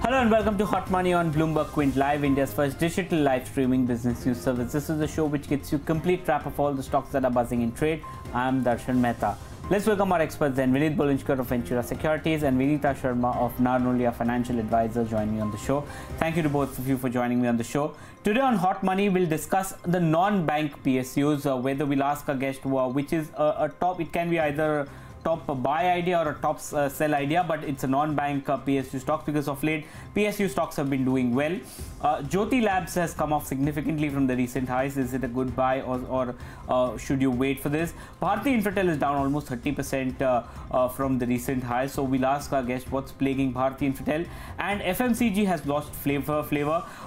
Hello and welcome to Hot Money on Bloomberg Quint Live, India's first digital live streaming business news service. This is the show which gets you complete wrap of all the stocks that are buzzing in trade. I am Darshan Mehta. Let's welcome our experts then. Vinit Bolinjkar of Ventura Securities and Vineeta Sharma of Narnolia Financial Advisor join me on the show. Thank you to both of you for joining me on the show. Today on Hot Money, we'll discuss the non-bank PSUs, whether we'll ask our guest which is a top, it can be either top buy idea or a top sell idea, but it's a non-bank PSU stock because of late PSU stocks have been doing well. Jyothy Labs has come off significantly from the recent highs. Is it a good buy or should you wait for this? Bharti Infratel is down almost 30% from the recent highs. So we'll ask our guest what's plaguing Bharti Infratel. And FMCG has lost flavor.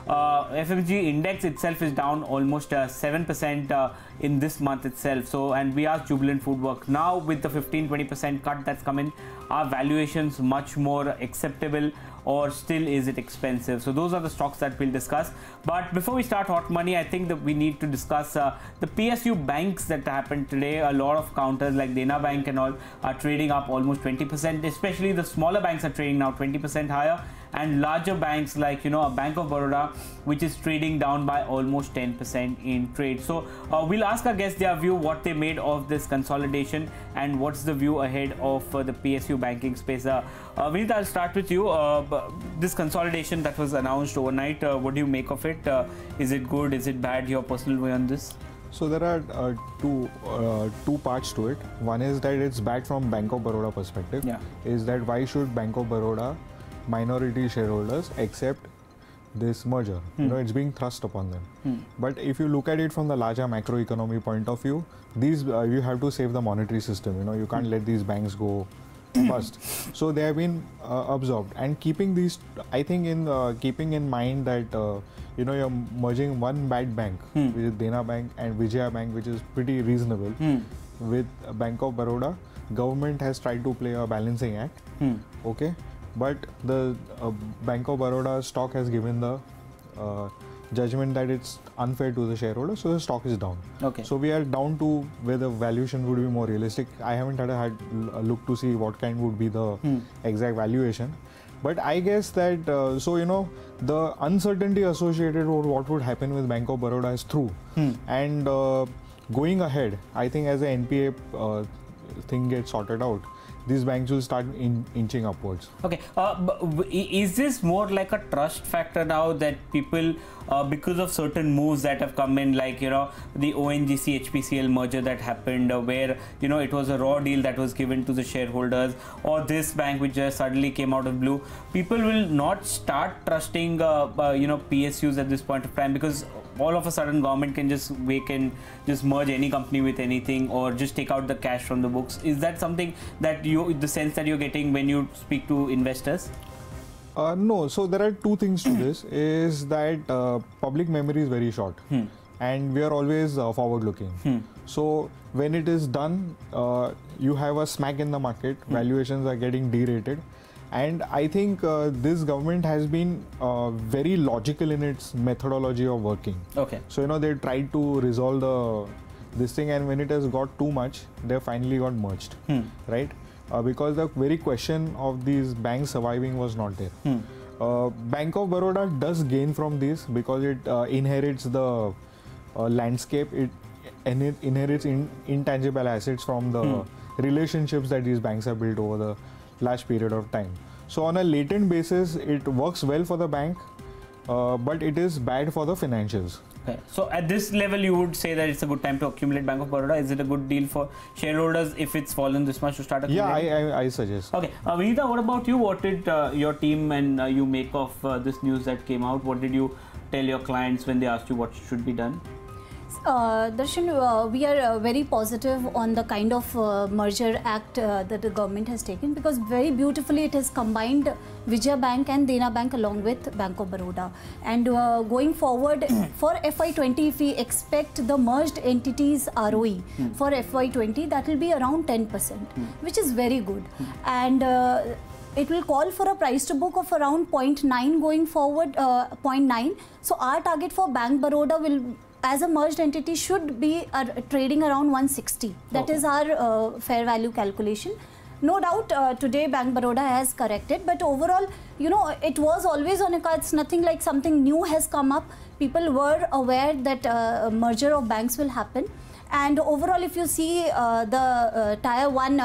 FMCG index itself is down almost 7% in this month itself. So, and we asked Jubilant FoodWorks now with the 15-20% cut that's come in, are valuations much more acceptable or still is it expensive? So those are the stocks that we'll discuss. But before we start Hot Money, I think that we need to discuss the PSU banks that happened today. A lot of counters like Dena Bank and all are trading up almost 20%, especially the smaller banks are trading now 20% higher, and larger banks like, a Bank of Baroda, which is trading down by almost 10% in trade. So we'll ask our guests their view, what they made of this consolidation and what's the view ahead of the PSU banking space. Vinit, I'll start with you. This consolidation that was announced overnight, what do you make of it? Is it good? Is it bad? Your personal way on this? So there are two parts to it. One is that it's bad from Bank of Baroda perspective. Yeah. Is that why should Bank of Baroda minority shareholders accept this merger? It's being thrust upon them. But if you look at it from the larger macroeconomy point of view, these you have to save the monetary system. You can't let these banks go bust. So they have been absorbed, and keeping these, I think, in keeping in mind that you're merging one bad bank with Dena Bank and Vijaya Bank, which is pretty reasonable, with Bank of Baroda. Government has tried to play a balancing act. Okay. But the Bank of Baroda stock has given the judgment that it's unfair to the shareholder, so the stock is down. Okay. So we are down to where the valuation would be more realistic. I haven't had a look to see what kind would be the exact valuation. But I guess that, the uncertainty associated with what would happen with Bank of Baroda is through. And going ahead, I think as the NPA thing gets sorted out, these banks will start inching upwards. Okay, is this more like a trust factor now that people, because of certain moves that have come in, like, the ONGC HPCL merger that happened, where, it was a raw deal that was given to the shareholders, or this bank which just suddenly came out of blue, people will not start trusting, PSUs at this point of time, because all of a sudden government can just merge any company with anything or just take out the cash from the books. Is that something that the sense that you're getting when you speak to investors? No. So there are two things to this. Is that public memory is very short, and we are always forward looking. So when it is done, you have a smack in the market, valuations are getting derated. And I think this government has been very logical in its methodology of working. Okay. So, they tried to resolve this thing, and when it has got too much, they finally got merged, right? Because the very question of these banks surviving was not there. Bank of Baroda does gain from this because it inherits the landscape, it inherits intangible assets from the relationships that these banks have built over the last period of time. So on a latent basis, it works well for the bank, but it is bad for the financials. Okay. So at this level, you would say that it's a good time to accumulate Bank of Baroda. Is it a good deal for shareholders if it's fallen this much to start accumulating? Yeah, I suggest. Okay. Vineeta, what about you? What did your team and you make of this news that came out? What did you tell your clients when they asked you what should be done? Darshan, we are very positive on the kind of merger act that the government has taken, because very beautifully it has combined Vijaya Bank and Dena Bank along with Bank of Baroda. And going forward for FY20, if we expect the merged entities ROE for FY20, that will be around 10%, which is very good. And it will call for a price to book of around 0.9 going forward, 0.9. So our target for Bank Baroda will, as a merged entity, should be trading around 160. That is our fair value calculation. No doubt today Bank Baroda has corrected, but overall, you know, it was always on a card. It's nothing like something new has come up. People were aware that a merger of banks will happen. And overall, if you see the Tier 1,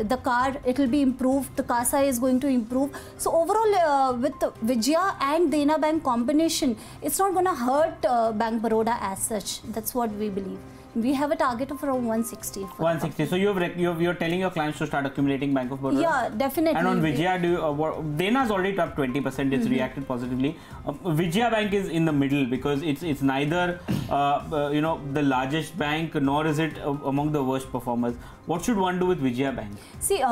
the car, it will be improved. The CASA is going to improve. So overall, with Vijaya and Dena Bank combination, it's not going to hurt Bank Baroda as such. That's what we believe. We have a target of around 160. 160. So you're telling your clients to start accumulating Bank of Baroda? Yeah, definitely. And on Vijaya, Dena's already up 20%. It's reacted positively. Vijaya Bank is in the middle because it's neither you know, the largest bank, nor is it among the worst performers. What should one do with Vijaya Bank? See,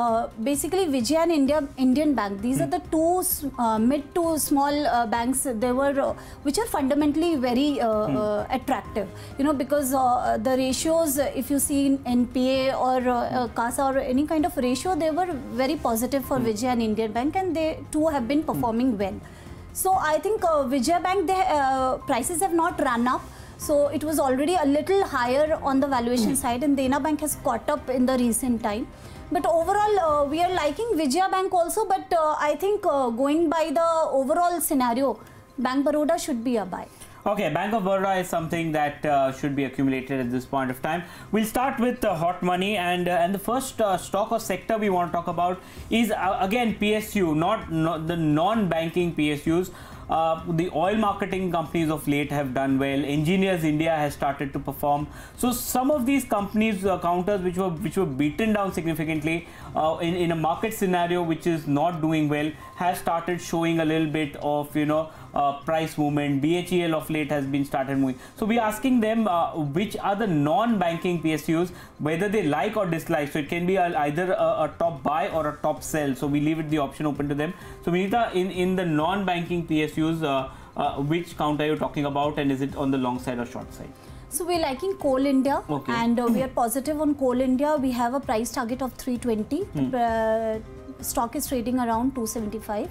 basically Vijaya and Indian Bank, these are the two mid to small banks. They were which are fundamentally very attractive. You know, because the ratios, if you see in NPA or CASA or any kind of ratio, they were very positive for Vijaya and Indian Bank, and they too have been performing well. So I think Vijaya Bank, prices have not run up. So it was already a little higher on the valuation side, and Dena Bank has caught up in the recent time. But overall, we are liking Vijaya Bank also, but I think going by the overall scenario, Bank Baroda should be a buy. Okay, Bank of Baroda is something that should be accumulated at this point of time. We'll start with hot money, and the first stock or sector we want to talk about is again PSU, not the non-banking PSUs. The oil marketing companies of late have done well. Engineers India has started to perform. So some of these companies counters which were beaten down significantly in a market scenario which is not doing well, has started showing a little bit of, you know, price movement. BHEL of late has been started moving. So we are asking them which are the non-banking PSUs, whether they like or dislike. So it can be either a top buy or a top sell. So we leave it the option open to them. So Vineeta, in the non-banking PSUs, which counter are you talking about, and is it on the long side or short side? So we're liking Coal India, okay, and we are positive on Coal India. We have a price target of 320. Stock is trading around 275.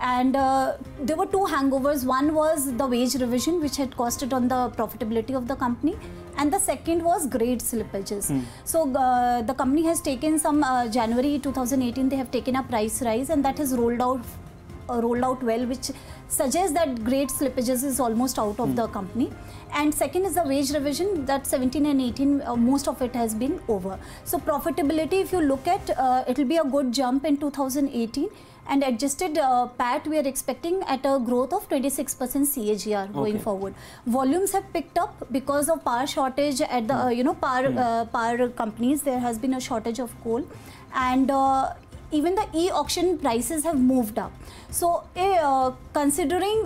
And there were two hangovers. One was the wage revision, which had costed on the profitability of the company, and the second was grade slippages. So the company has taken some January 2018, they have taken a price rise, and that has rolled out well, which suggests that grade slippages is almost out of the company. And second is the wage revision, that 17 and 18, most of it has been over. So profitability, if you look at, it will be a good jump in 2018. And adjusted PAT, we are expecting at a growth of 26% CAGR going forward. Volumes have picked up because of power shortage at the you know, power companies. There has been a shortage of coal, and even the e-auction prices have moved up. So considering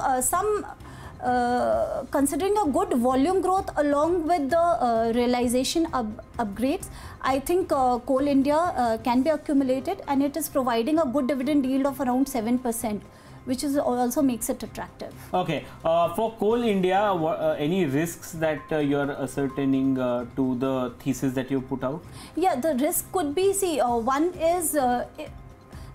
considering a good volume growth along with the realization upgrades, I think Coal India can be accumulated, and it is providing a good dividend yield of around 7%, which is also makes it attractive. Okay, for Coal India, any risks that you're ascertaining to the thesis that you put out? Yeah, the risk could be, see, one is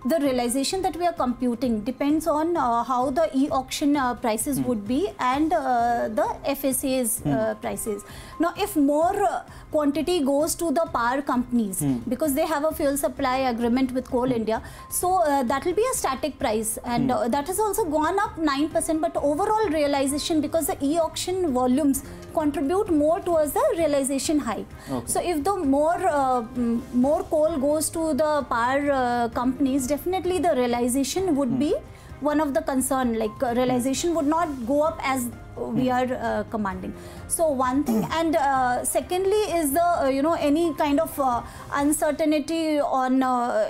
the realization that we are computing depends on how the e-auction prices would be, and the FSA's prices. Now, if more quantity goes to the power companies, because they have a fuel supply agreement with Coal India, so that will be a static price, and that has also gone up 9%, but overall realization, because the e-auction volumes contribute more towards the realization hike. Okay. So if the more coal goes to the power companies, definitely the realization would be one of the concern, like realization would not go up as we are commanding. So one thing, and secondly is the you know, any kind of uncertainty on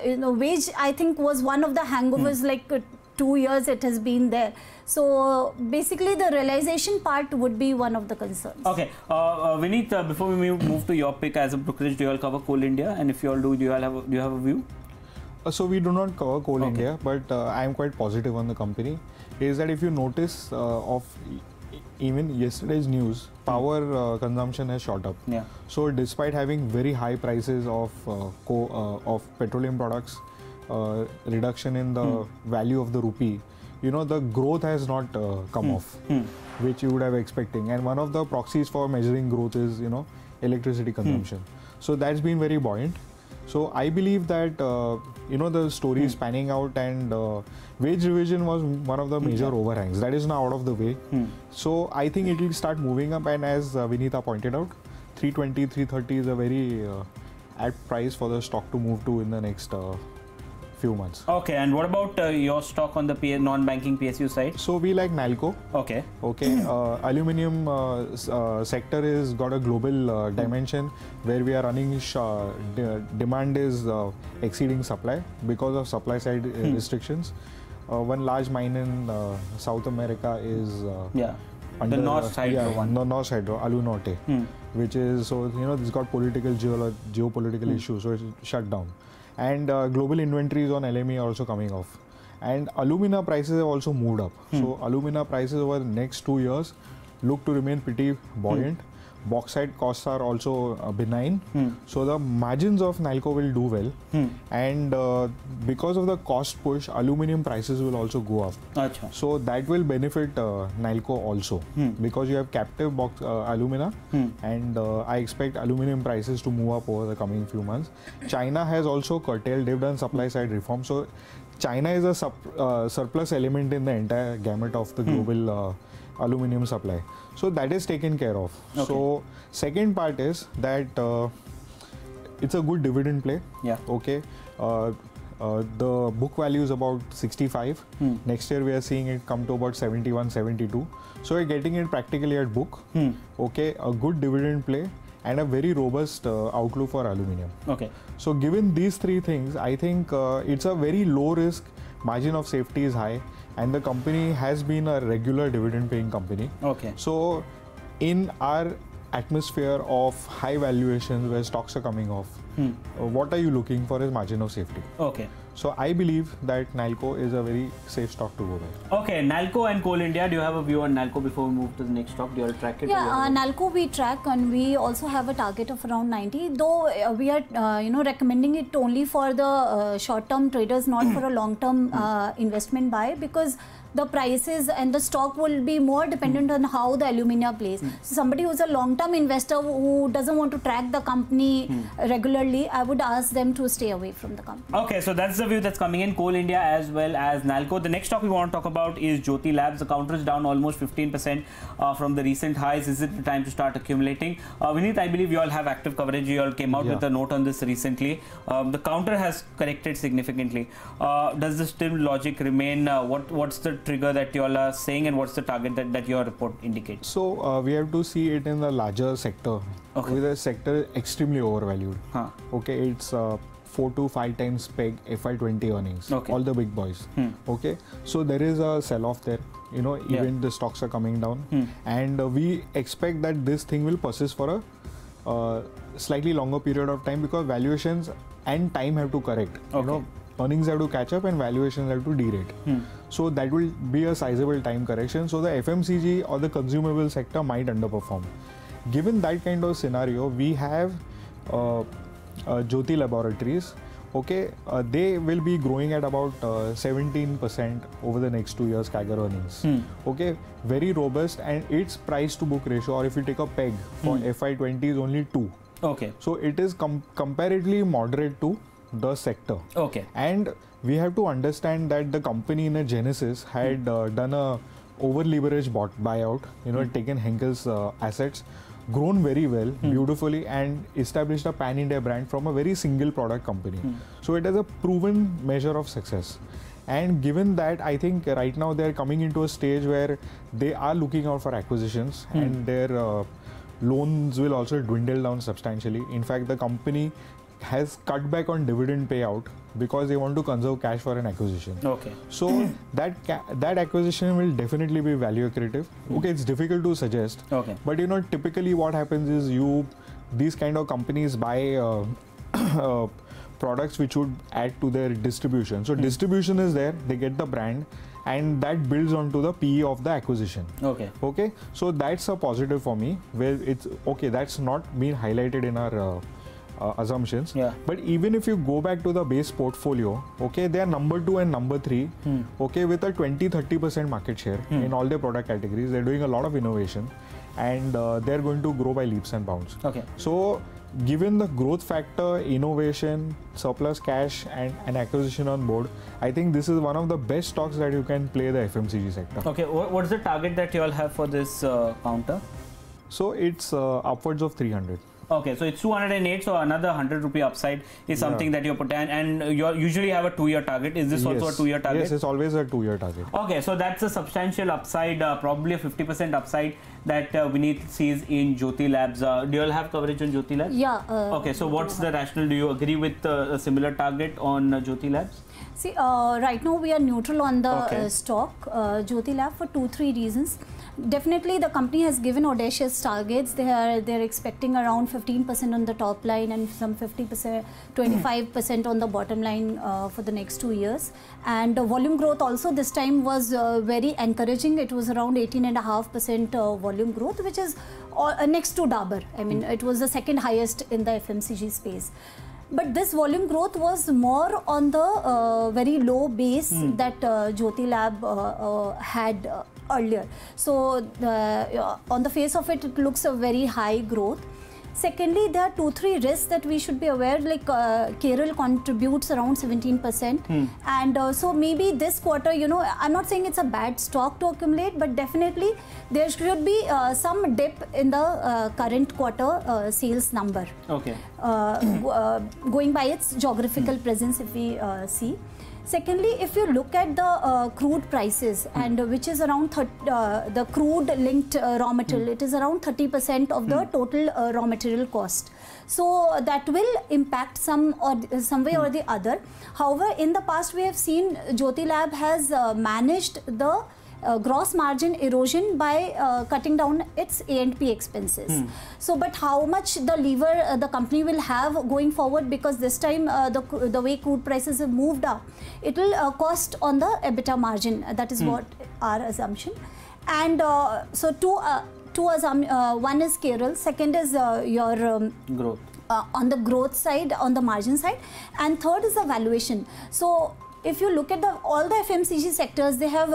you know, wage, I think was one of the hangovers, like 2 years it has been there. So basically the realization part would be one of the concerns. Okay, Vinit, before we move to your pick, as a brokerage, do you all cover Coal India, and if you all do you have a view? So we do not cover Coal India, but I am quite positive on the company. Is that if you notice of even yesterday's news, power consumption has shot up. Yeah. So despite having very high prices of petroleum products, reduction in the value of the rupee, you know, the growth has not come off, which you would have expecting. And one of the proxies for measuring growth is, you know, electricity consumption. So that's been very buoyant. So I believe that the story is panning out, and wage revision was one of the major overhangs. That is now out of the way. So I think it will start moving up, and as Vineeta pointed out, 320, 330 is a very apt price for the stock to move to in the next few months. Okay, and what about your stock on the non-banking PSU side? So we like Nalco. Okay. Aluminium sector is got a global dimension where we are running demand is exceeding supply because of supply side restrictions. One large mine in South America is the North Hydro one. No, North Hydro, Alu Norte, which is, so it's got political geopolitical issues, so it's shut down. And global inventories on LME are also coming off. And alumina prices have also moved up. So alumina prices over the next 2 years look to remain pretty buoyant. Bauxite costs are also benign. So the margins of Nalco will do well. And because of the cost push, aluminium prices will also go up. Achha. So that will benefit Nalco also because you have captive alumina, and I expect aluminium prices to move up over the coming few months. China has also curtailed, they've done supply side reform. So China is a surplus element in the entire gamut of the global aluminium supply. So that is taken care of. Okay. So second part is that it's a good dividend play. Yeah. Okay. The book value is about 65. Next year we are seeing it come to about 71, 72. So we're getting it practically at book. Okay. A good dividend play and a very robust outlook for aluminium. Okay. So given these three things, I think it's a very low risk, margin of safety is high, and the company has been a regular dividend paying company. Okay. So in our atmosphere of high valuations where stocks are coming off, what are you looking for as margin of safety? Okay. So I believe that Nalco is a very safe stock to go by. Okay, Nalco and Coal India, do you have a view on Nalco before we move to the next stock? Do you all track it? Yeah, Nalco we track, and we also have a target of around 90, though we are recommending it only for the short-term traders, not for a long-term investment buy, because the prices and the stock will be more dependent on how the alumina plays. So somebody who's a long-term investor who doesn't want to track the company regularly, I would ask them to stay away from the company. Okay, so that's the view that's coming in, Coal India as well as Nalco. The next stock we want to talk about is Jyothy Labs. The counter is down almost 15% from the recent highs. Is it the time to start accumulating? Vinit, I believe you all have active coverage. You all came out with a note on this recently. The counter has corrected significantly. Does the still logic remain? What's the trigger that you all are saying, and what's the target that your report indicates? So we have to see it in the larger sector. Okay. With the sector extremely overvalued. Okay, it's 4 to 5 times peg FY20 earnings. Okay. All the big boys. Okay, so there is a sell-off there. Even the stocks are coming down, and we expect that this thing will persist for a slightly longer period of time because valuations and time have to correct. Okay. Earnings have to catch up and valuations have to derate. So that will be a sizable time correction. So the FMCG or the consumable sector might underperform. Given that kind of scenario, we have Jyothy Laboratories. Okay, they will be growing at about 17% over the next 2 years CAGR earnings. Okay, very robust, and its price to book ratio, or if you take a peg for FY20, is only 2. Okay, so it is comparatively moderate to the sector. Okay, and we have to understand that the company in a genesis had done a over leveraged buyout, taken Henkel's assets, grown very well, beautifully, and established a pan-India brand from a very single product company. So it has a proven measure of success. And given that, I think right now they're coming into a stage where they are looking out for acquisitions, and their loans will also dwindle down substantially. In fact, the company has cut back on dividend payout because they want to conserve cash for an acquisition. Okay. So that acquisition will definitely be value accretive. Okay, it's difficult to suggest. Okay. But typically what happens is these kind of companies buy products which would add to their distribution. So distribution is there, they get the brand, and that builds onto the PE of the acquisition. Okay. Okay. So that's a positive for me. Where it's okay. That's not been highlighted in our assumptions. Yeah. But even if you go back to the base portfolio, okay, they are number 2 and number 3, okay, with a 20-30% market share in all their product categories. They're doing a lot of innovation, and they're going to grow by leaps and bounds. Okay. So given the growth factor, innovation, surplus cash, and an acquisition on board, I think this is one of the best stocks that you can play the FMCG sector. Okay, what's the target that you all have for this counter? So it's upwards of 300. Okay, so it's 208, so another 100 rupee upside is something that you're putting, and you usually have a 2-year target. Is this also a 2-year target? Yes, it's always a 2-year target. Okay, so that's a substantial upside, probably a 50% upside that Vinit sees in Jyothy Labs. Do you all have coverage on Jyothy Labs? Yeah. Okay, so what's the rationale? Do you agree with a similar target on Jyothy Labs? See, right now we are neutral on the stock, Jyothy Lab, for 2-3 reasons. Definitely, the company has given audacious targets. They're expecting around 15% on the top line and some 50%, 25% on the bottom line for the next 2 years. And volume growth also this time was very encouraging. It was around 18.5% volume growth, which is next to Dabur. I mean, it was the second highest in the FMCG space. But this volume growth was more on the very low base that Jyothy Lab had earlier. So on the face of it, it looks a very high growth. Secondly, there are 2-3 risks that we should be aware, like Kerala contributes around 17%. And so maybe this quarter, you know, I'm not saying it's a bad stock to accumulate, but definitely there should be some dip in the current quarter sales number. Okay. Going by its geographical presence, if we see. Secondly, if you look at the crude prices, and which is around the crude linked raw material, it is around 30% of the total raw material cost. So that will impact some way or the other. However, in the past we have seen Jyothy Lab has managed the gross margin erosion by cutting down its A&P expenses. So, but how much the lever the company will have going forward, because this time the way crude prices have moved up, it will cost on the EBITDA margin. That is what our assumption. And so one is Kerala, second is your growth. On the growth side, on the margin side, and third is the valuation. So if you look at all the FMCG sectors, they have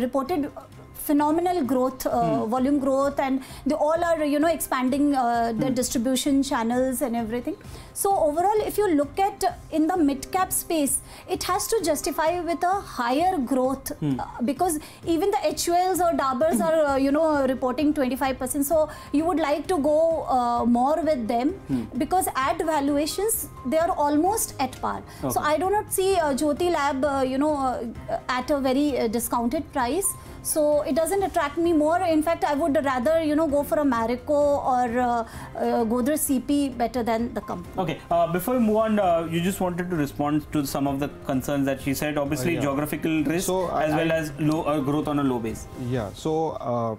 reported phenomenal growth, volume growth, and they all are, you know, expanding their distribution channels and everything. So overall, if you look at in the mid-cap space, it has to justify with a higher growth because even the HULs or Daburs are, you know, reporting 25%. So you would like to go more with them because at valuations, they are almost at par. So I do not see Jyothy Lab, you know, at a very discounted price. So it doesn't attract me more. In fact, I would rather, you know, go for a Marico or Godrej CP better than the company. Okay. Before we move on, you just wanted to respond to some of the concerns that she said. Obviously, geographical risk as well as low growth on a low base. Yeah. So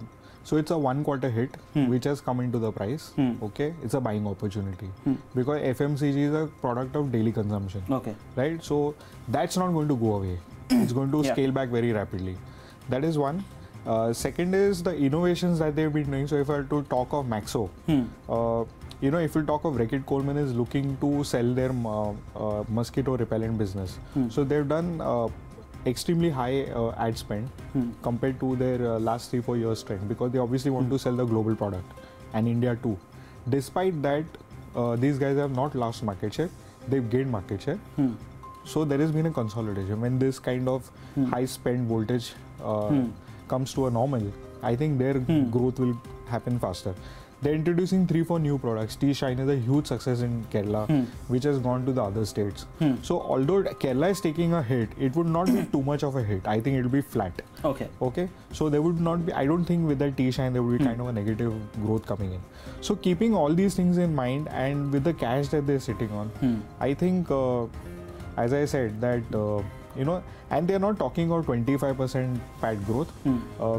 it's a 1-quarter hit which has come into the price. Okay, it's a buying opportunity because FMCG is a product of daily consumption. Okay. Right. So that's not going to go away. It's going to scale back very rapidly. That is one. Second is the innovations that they've been doing. So if I were to talk of Maxo, you know, if you talk of Reckitt Coleman is looking to sell their mosquito repellent business. So they've done extremely high ad spend compared to their last 3-4 years trend because they obviously want to sell the global product and India too. Despite that, these guys have not lost market share. They've gained market share. So there has been a consolidation. When this kind of high spend voltage comes to a normal, I think their growth will happen faster. They're introducing 3-4 new products. Tea Shine is a huge success in Kerala, which has gone to the other states. So although Kerala is taking a hit, it would not be too much of a hit. I think it will be flat. Okay. Okay. So there would not be, I don't think with that Tea Shine there would be kind of a negative growth coming in. So keeping all these things in mind and with the cash that they're sitting on, I think as I said that you know, and they're not talking about 25% PAT growth.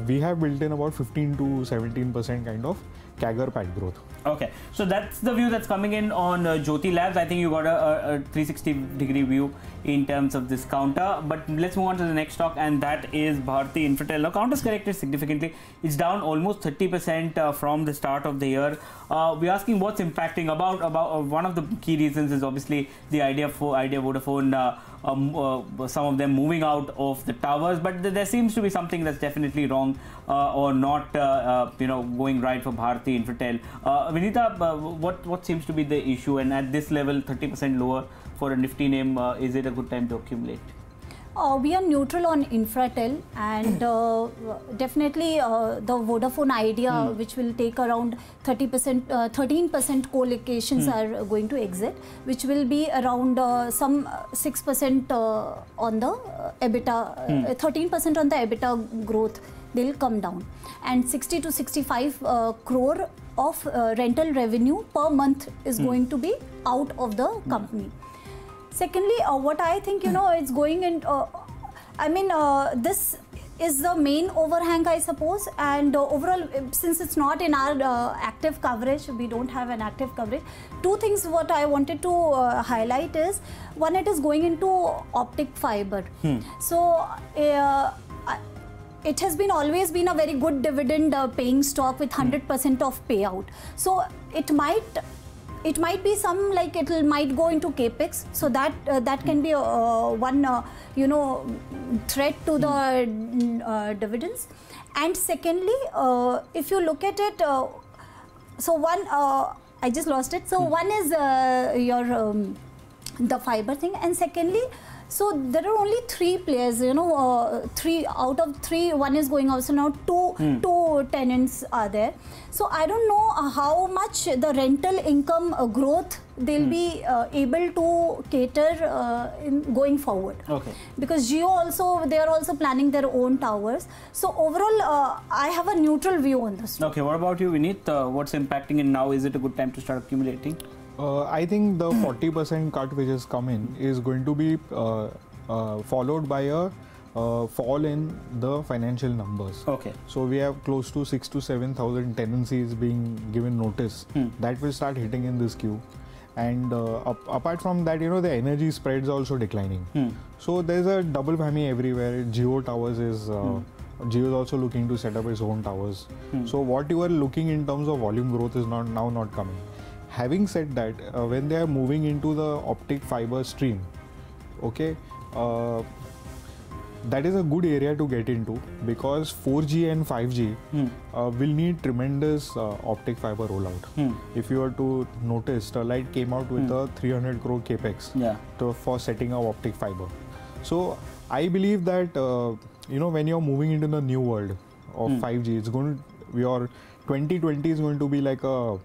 We have built in about 15 to 17% kind of CAGR PAT growth. Okay, so that's the view that's coming in on Jyothy Labs. I think you got a 360-degree view in terms of this counter. But let's move on to the next stock, and that is Bharti Infratel. Now, counter's corrected significantly. It's down almost 30% from the start of the year. We're asking what's impacting. About one of the key reasons is obviously the Idea Vodafone. Some of them moving out of the towers, but there seems to be something that's definitely wrong or not, you know, going right for Bharti. Bharti Infratel. Vineeta, what seems to be the issue, and at this level 30% lower for a nifty name, is it a good time to accumulate? We are neutral on Infratel, and definitely the Vodafone Idea, which will take around 30%, 13% co-locations are going to exit, which will be around some 6% on the EBITDA, 13% on the EBITDA growth. They'll come down, and 60 to 65 crore of rental revenue per month is going to be out of the company. Secondly, what I think, it's going in, this is the main overhang, I suppose, and overall, since it's not in our active coverage, we don't have an active coverage. Two things what I wanted to highlight is, one, it is going into optic fiber. So, it has always been a very good dividend paying stock with 100% of payout. So, it might be some, like it might go into capex, so that can be one threat to the dividends. And secondly, if you look at it, so one, I just lost it. So one is the fiber thing, and secondly, so there are only 3 players, 3 out of 3, one is going out, so now two tenants are there. So I don't know how much the rental income growth they'll be able to cater in going forward. Okay. Because Jio also, they are also planning their own towers. So overall, I have a neutral view on this. Okay, what about you, Vinit? What's impacting it now? Is it a good time to start accumulating? I think the 40% cut which has come in is going to be followed by a fall in the financial numbers. Okay. So we have close to 6,000 to 7,000 tenancies being given notice. That will start hitting in this queue. And apart from that, the energy spreads also declining. So there's a double whammy everywhere. Jio Towers is Jio is also looking to set up its own towers. So what you are looking in terms of volume growth is not coming. Having said that, when they are moving into the optic fiber stream, okay, that is a good area to get into, because 4G and 5G will need tremendous optic fiber rollout. If you were to notice, Sterlite came out with a 300 crore capex for setting up optic fiber. So I believe that when you're moving into the new world of 5G, it's going to, your 2020 is going to be like a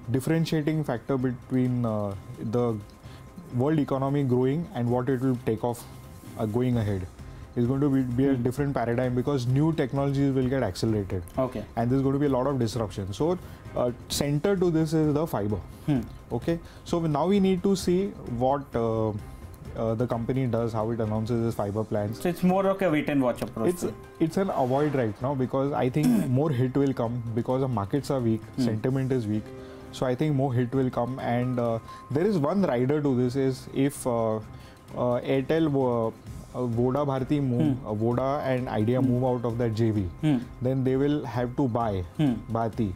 differentiating factor between the world economy growing and what it will take off going ahead. Is going to be a different paradigm, because new technologies will get accelerated. Okay. And there's going to be a lot of disruption. So center to this is the fiber. Okay. So now we need to see what the company does, how it announces its fiber plans. So it's more of a wait and watch approach. It's an avoid right now, because I think more hit will come, because the markets are weak, sentiment is weak. So I think more hit will come, and there is one rider to this, is if Airtel, Voda Bharti move, Voda and Idea move out of that JV, then they will have to buy, Bharti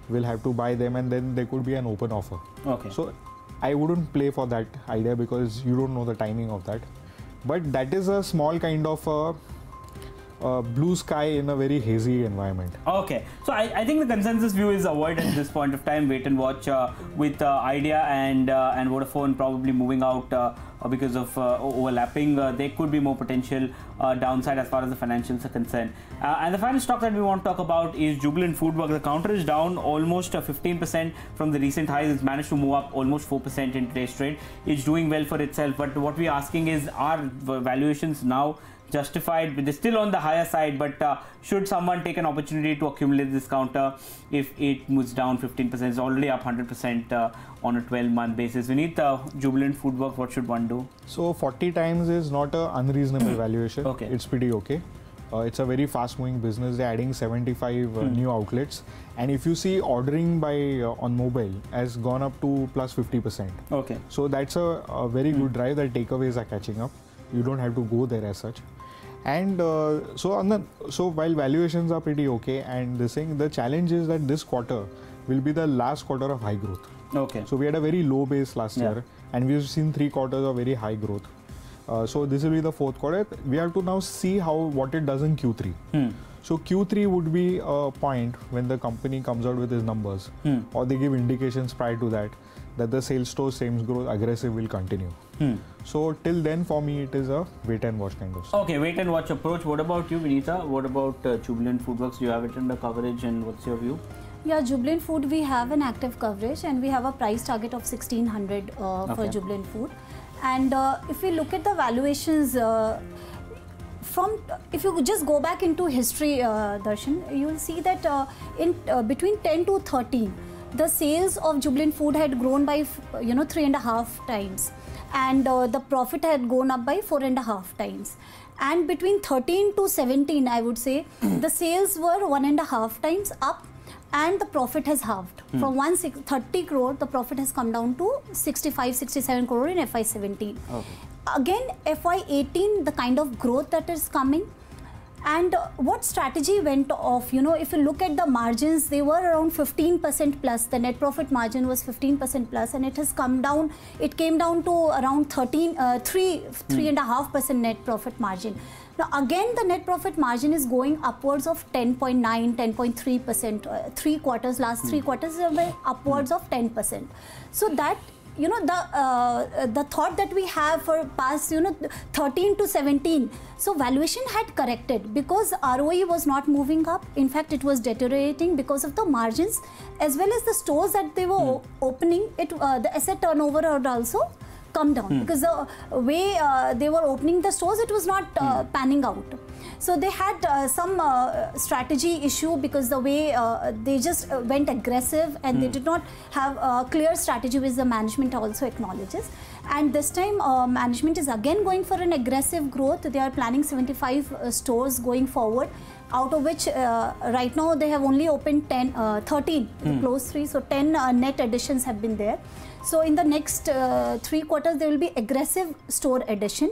will have to buy them, and then there could be an open offer. Okay. So I wouldn't play for that idea, because you don't know the timing of that. But that is a small kind of blue sky in a very hazy environment. Okay, so I think the consensus view is avoid at this point of time, wait and watch, with Idea and Vodafone probably moving out because of overlapping. There could be more potential downside as far as the financials are concerned. And the final stock that we want to talk about is Jubilant FoodWorks. The counter is down almost 15% from the recent highs. It's managed to move up almost 4% in today's trade. It's doing well for itself, but what we're asking is, are valuations now justified? They're still on the higher side, but should someone take an opportunity to accumulate this counter if it moves down 15%? It's already up 100% on a 12-month basis. Vinit, Jubilant FoodWorks, what should one do? So 40 times is not an unreasonable valuation. Okay. It's pretty okay. It's a very fast-moving business. They're adding 75 new outlets, and if you see, ordering by on mobile has gone up to plus 50%. Okay. So that's a very good drive that takeaways are catching up. You don't have to go there as such. And so while valuations are pretty okay, and this thing, the challenge is that this quarter will be the last quarter of high growth. Okay. So we had a very low base last year, and we've seen 3 quarters of very high growth. So this will be the 4th quarter. We have to now see what it does in Q3. So Q3 would be a point when the company comes out with its numbers, or they give indications prior to that the sales store sales growth aggressive will continue. So till then, for me, it is a wait and watch kind of stuff. Okay, wait and watch approach. What about you, Vineeta? What about Jubilant FoodWorks? Do you have it under coverage, and what's your view? Yeah, Jubilant Food, we have an active coverage and we have a price target of 1600 for Jubilant Food. And if we look at the valuations, if you just go back into history, Darshan, you will see that between 10 to 13, the sales of Jubilant Food had grown by 3.5 times, and the profit had gone up by 4.5 times. And between 13 to 17, I would say, the sales were 1.5 times up, and the profit has halved. From 130 crore, the profit has come down to 65-67 crore in FY17. Okay. Again, FY18, the kind of growth that is coming, and what strategy went off, if you look at the margins, they were around 15% plus. The net profit margin was 15% plus, and it has come down. It came down to around 3.5% net profit margin. Now again, the net profit margin is going upwards of 10.9, 10.3%. 3 quarters, last 3 quarters were upwards of 10%. So that, the thought that we have for past 13 to 17, so valuation had corrected because ROE was not moving up. In fact, it was deteriorating because of the margins as well as the stores that they were opening. The asset turnover had also come down because the way they were opening the stores, it was not panning out. So they had some strategy issue because the way they just went aggressive, and they did not have a clear strategy, which the management also acknowledges. And this time management is again going for an aggressive growth. They are planning 75 stores going forward, out of which right now they have only opened 13, close 3, so 10 net additions have been there. So in the next 3 quarters, there will be aggressive store addition.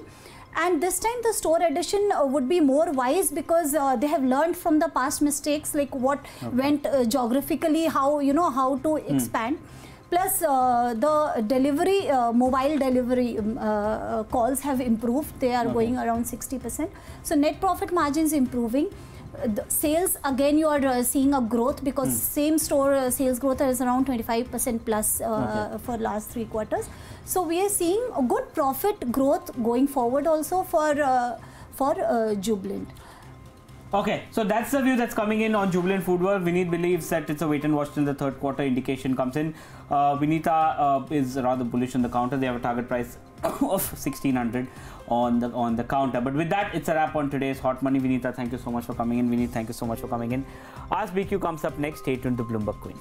And this time the store addition would be more wise because they have learned from the past mistakes, like what went geographically, how to expand. Plus the delivery, mobile delivery calls have improved. They are going around 60%. So net profit margins improving. The sales, again, you are seeing a growth because same store sales growth is around 25% plus for last 3 quarters. So we are seeing a good profit growth going forward also for Jubilant. Okay, so that's the view that's coming in on Jubilant FoodWorks. Vinit believes that it's a wait and watch till the 3rd quarter indication comes in. Vineeta is rather bullish on the counter. They have a target price of 1600 on the counter. But with that, it's a wrap on today's Hot Money. Vineeta, thank you so much for coming in. Vinit, thank you so much for coming in. Ask BQ comes up next. Stay tuned to Bloomberg Quint.